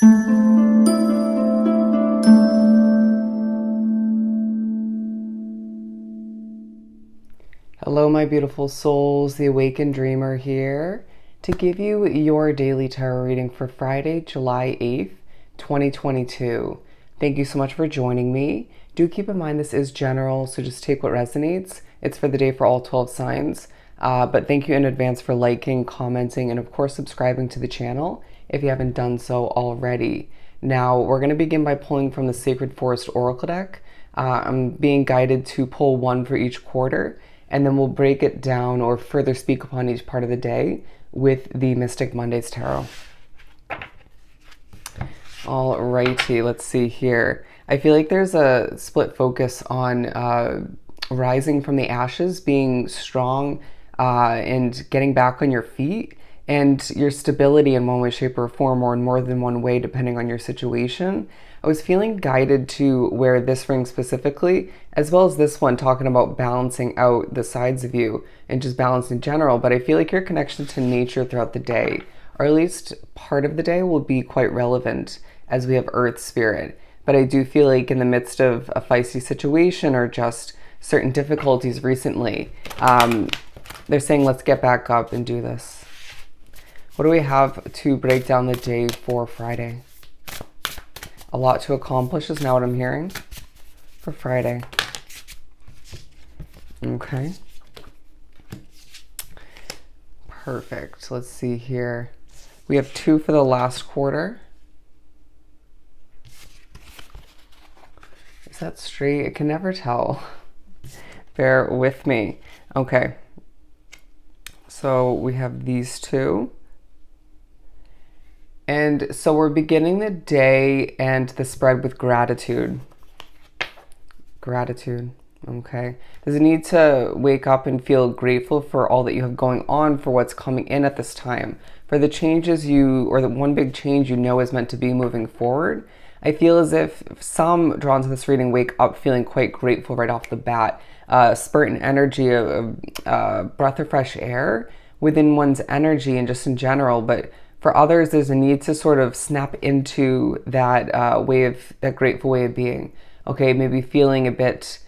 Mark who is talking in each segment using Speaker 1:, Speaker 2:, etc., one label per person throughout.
Speaker 1: Hello, my beautiful souls. The Awakened Dreamer here to give you your daily tarot reading for Friday, July 8th, 2022. Thank you so much for joining me. Do keep in mind this is general, so just take what resonates. It's for the day for all 12 signs. But thank you in advance for liking, commenting, and of course subscribing to the channel if you haven't done so already. Now, we're going to begin by pulling from the Sacred Forest Oracle deck. I'm being guided to pull one for each quarter, and then we'll break it down or further speak upon each part of the day with the Mystic Mondays Tarot. Alrighty, let's see here. I feel like there's a split focus on rising from the ashes, being strong, and getting back on your feet, and your stability in one way, shape, or form, or in more than one way, depending on your situation. I was feeling guided to wear this ring specifically, as well as this one, talking about balancing out the sides of you and just balance in general. But I feel like your connection to nature throughout the day, or at least part of the day, will be quite relevant as we have Earth Spirit. But I do feel like in the midst of a feisty situation or just certain difficulties recently, they're saying, let's get back up and do this. What do we have to break down the day for Friday? A lot to accomplish is now what I'm hearing for Friday. Okay. Perfect. Let's see here. We have 2 for the last quarter. Is that straight? I can never tell. Bear with me. Okay. So we have these 2. And so we're beginning the day and the spread with gratitude. Gratitude, okay? There's a need to wake up and feel grateful for all that you have going on, for what's coming in at this time, for the changes or the one big change you know is meant to be moving forward. I feel as if some drawn to this reading wake up feeling quite grateful right off the bat. Spurt and energy, a breath of fresh air within one's energy and just in general, but for others, there's a need to sort of snap into that that grateful way of being. Okay, maybe feeling a bit,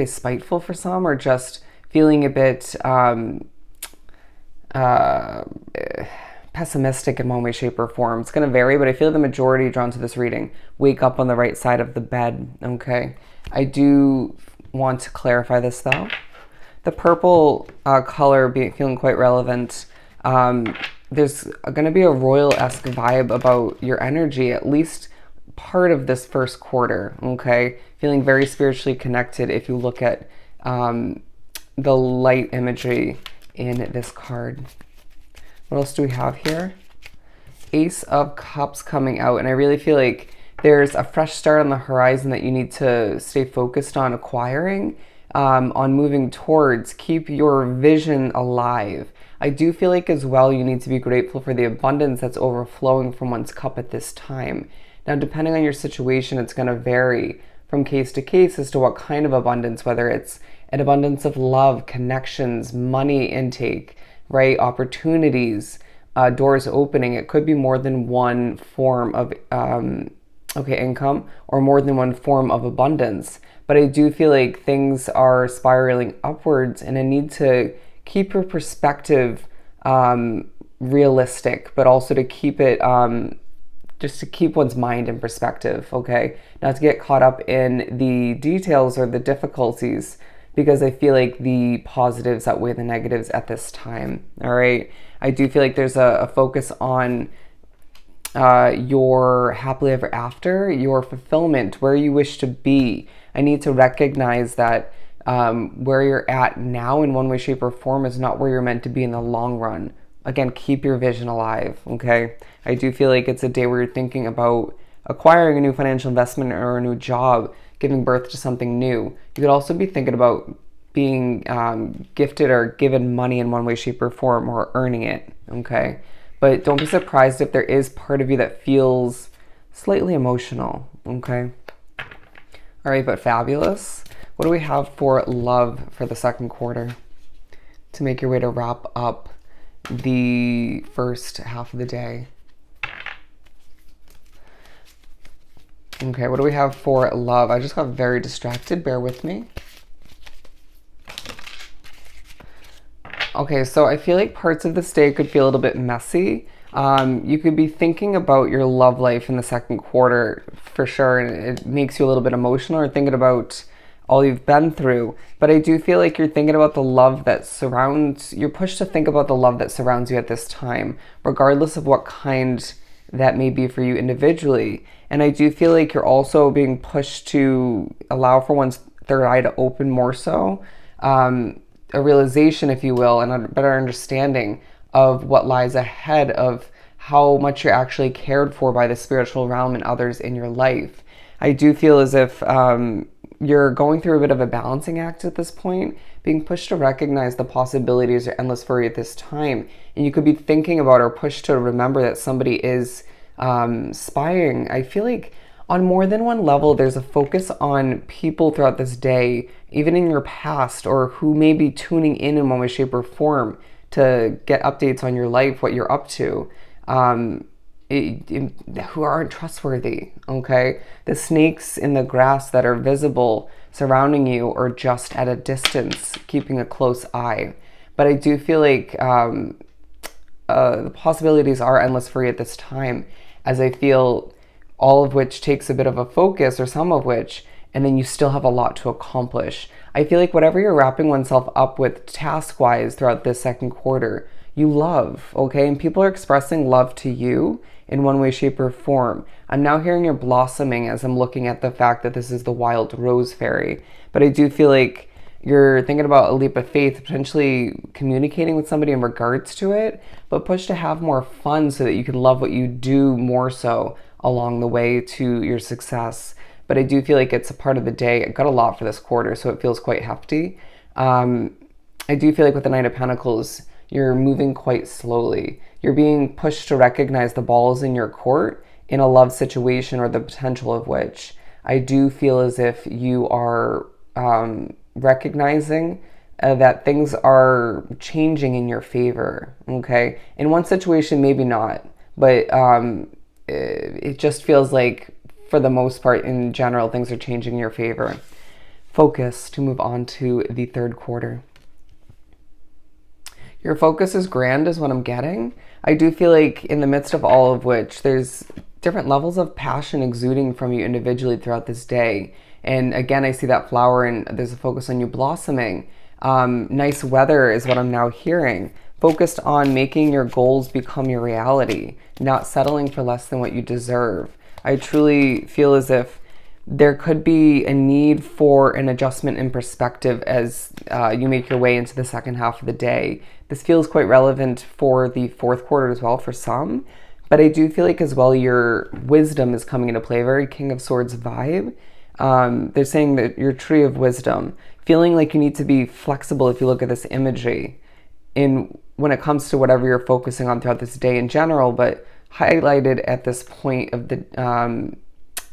Speaker 1: spiteful for some, or just feeling a bit pessimistic in one way, shape, or form. It's going to vary, but I feel the majority drawn to this reading wake up on the right side of the bed. Okay, I do want to clarify this though. The purple color feeling quite relevant. There's going to be a royal-esque vibe about your energy, at least part of this first quarter, okay? Feeling very spiritually connected if you look at the light imagery in this card. What else do we have here? Ace of Cups coming out, and I really feel like there's a fresh start on the horizon that you need to stay focused on acquiring, on moving towards. Keep your vision alive. I do feel like as well you need to be grateful for the abundance that's overflowing from one's cup at this time. Now, depending on your situation, it's going to vary from case to case as to what kind of abundance, whether it's an abundance of love, connections, money intake, right? Opportunities, doors opening. It could be more than one form of income, or more than one form of abundance. But I do feel like things are spiraling upwards, and I need to keep your perspective realistic, but also to keep it just to keep one's mind in perspective, okay? Not to get caught up in the details or the difficulties, because I feel like the positives outweigh the negatives at this time, all right? I do feel like there's a focus on your happily ever after, your fulfillment, where you wish to be. I need to recognize that where you're at now in one way, shape, or form is not where you're meant to be in the long run. Again, keep your vision alive, okay? I do feel like it's a day where you're thinking about acquiring a new financial investment or a new job, giving birth to something new. You could also be thinking about being gifted or given money in one way, shape, or form, or earning it, okay? But don't be surprised if there is part of you that feels slightly emotional, okay? All right, but fabulous. What do we have for love for the second quarter to make your way to wrap up the first half of the day? Okay, what do we have for love? I just got very distracted. Bear with me. Okay, so I feel like parts of this day could feel a little bit messy. You could be thinking about your love life in the second quarter for sure, and it makes you a little bit emotional, or thinking about all you've been through. But I do feel like you're thinking about the love that surrounds, you're pushed to think about the love that surrounds you at this time, regardless of what kind that may be for you individually. And I do feel like you're also being pushed to allow for one's third eye to open more so. A realization, if you will, and a better understanding of what lies ahead, of how much you're actually cared for by the spiritual realm and others in your life. I do feel as if you're going through a bit of a balancing act at this point, being pushed to recognize the possibilities are endless for you at this time. And you could be thinking about, or pushed to remember, that somebody is spying. I feel like on more than one level, there's a focus on people throughout this day, even in your past, or who may be tuning in one way, shape, or form to get updates on your life, what you're up to, who aren't trustworthy, okay? The snakes in the grass that are visible surrounding you, or just at a distance, keeping a close eye. But I do feel like the possibilities are endless for you at this time, as I feel all of which takes a bit of a focus, or some of which, and then you still have a lot to accomplish. I feel like whatever you're wrapping oneself up with task-wise throughout this second quarter, you love, okay? And people are expressing love to you in one way, shape, or form. I'm now hearing you're blossoming as I'm looking at the fact that this is the wild rose fairy. But I do feel like you're thinking about a leap of faith, potentially communicating with somebody in regards to it, but push to have more fun so that you can love what you do more so along the way to your success. But I do feel like it's a part of the day. I got a lot for this quarter, so it feels quite hefty. I do feel like with the Knight of Pentacles, you're moving quite slowly. You're being pushed to recognize the balls in your court in a love situation, or the potential of which. I do feel as if you are recognizing that things are changing in your favor, okay? In one situation, maybe not, but it just feels like, for the most part, in general, things are changing in your favor. Focus to move on to the third quarter. Your focus is grand is what I'm getting. I do feel like in the midst of all of which, there's different levels of passion exuding from you individually throughout this day. And again, I see that flower, and there's a focus on you blossoming. Nice weather is what I'm now hearing. Focused on making your goals become your reality, not settling for less than what you deserve. I truly feel as if there could be a need for an adjustment in perspective as you make your way into the second half of the day. This feels quite relevant for the fourth quarter as well for some, but I do feel like as well your wisdom is coming into play, very King of Swords vibe. They're saying that your tree of wisdom, feeling like you need to be flexible if you look at this imagery in when it comes to whatever you're focusing on throughout this day in general, but highlighted at this point of the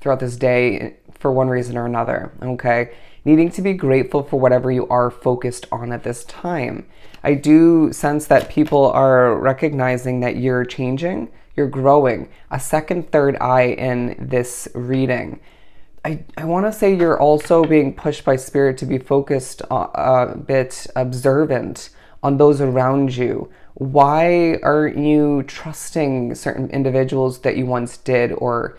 Speaker 1: throughout this day for one reason or another, okay? Needing to be grateful for whatever you are focused on at this time. I do sense that people are recognizing that you're changing, you're growing. A second, third eye in this reading. I want to say you're also being pushed by spirit to be focused, a bit observant on those around you. Why aren't you trusting certain individuals that you once did, or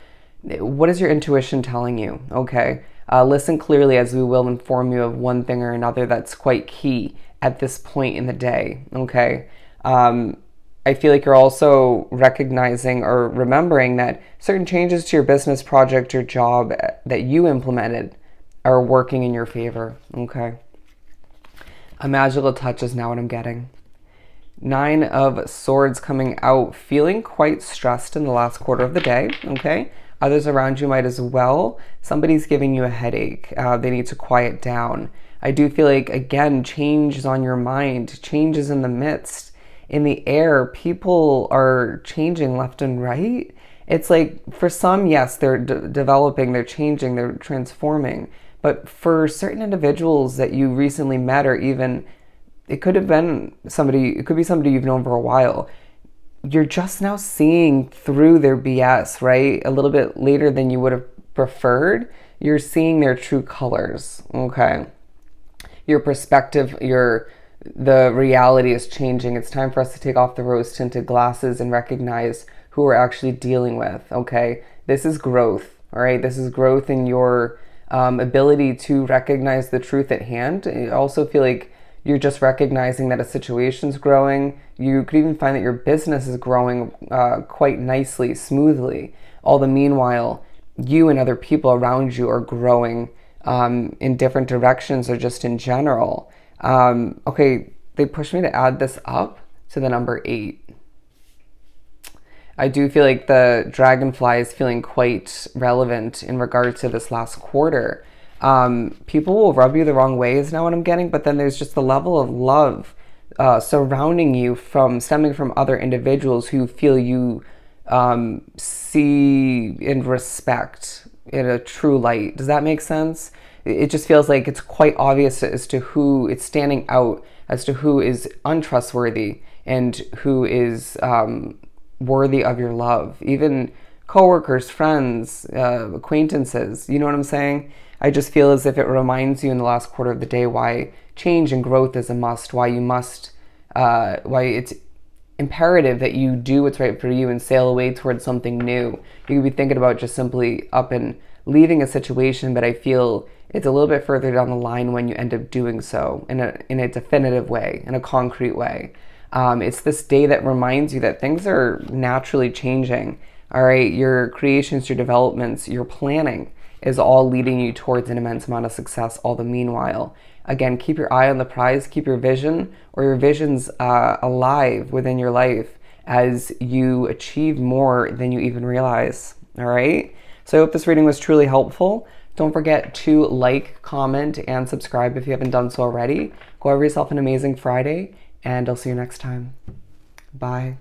Speaker 1: what is your intuition telling you? Okay, listen clearly, as we will inform you of one thing or another that's quite key at this point in the day. Okay, I feel like you're also recognizing or remembering that certain changes to your business project or job that you implemented are working in your favor. Okay, a magical touch is now what I'm getting. 9 of Swords coming out, feeling quite stressed in the last quarter of the day, okay? Others around you might as well. Somebody's giving you a headache. They need to quiet down. I do feel like, again, change is on your mind. Change is in the midst. In the air, people are changing left and right. It's like, for some, yes, they're developing, they're changing, they're transforming. But for certain individuals that you recently met, or even it could have been somebody, it could be somebody you've known for a while, you're just now seeing through their BS, right? A little bit later than you would have preferred, you're seeing their true colors, okay? Your perspective, the reality is changing. It's time for us to take off the rose-tinted glasses and recognize who we're actually dealing with, okay? This is growth, all right? This is growth in your ability to recognize the truth at hand. I also feel like you're just recognizing that a situation's growing. You could even find that your business is growing quite nicely, smoothly. All the meanwhile, you and other people around you are growing in different directions or just in general. Okay, they pushed me to add this up to the number 8. I do feel like the dragonfly is feeling quite relevant in regard to this last quarter. People will rub you the wrong way is now what I'm getting, but then there's just the level of love surrounding you stemming from other individuals who feel you see and respect in a true light. Does that make sense? It just feels like it's quite obvious as to who it's standing out, as to who is untrustworthy and who is worthy of your love. Even coworkers, friends, acquaintances, you know what I'm saying? I just feel as if it reminds you in the last quarter of the day why change and growth is a must, why it's imperative that you do what's right for you and sail away towards something new. You could be thinking about just simply up and leaving a situation, but I feel it's a little bit further down the line when you end up doing so in a definitive way, in a concrete way. It's this day that reminds you that things are naturally changing. All right, your creations, your developments, your planning is all leading you towards an immense amount of success, all the meanwhile. Again, keep your eye on the prize, keep your vision or your visions alive within your life as you achieve more than you even realize, all right? So I hope this reading was truly helpful. Don't forget to like, comment, and subscribe if you haven't done so already. Go have yourself an amazing Friday, and I'll see you next time. Bye.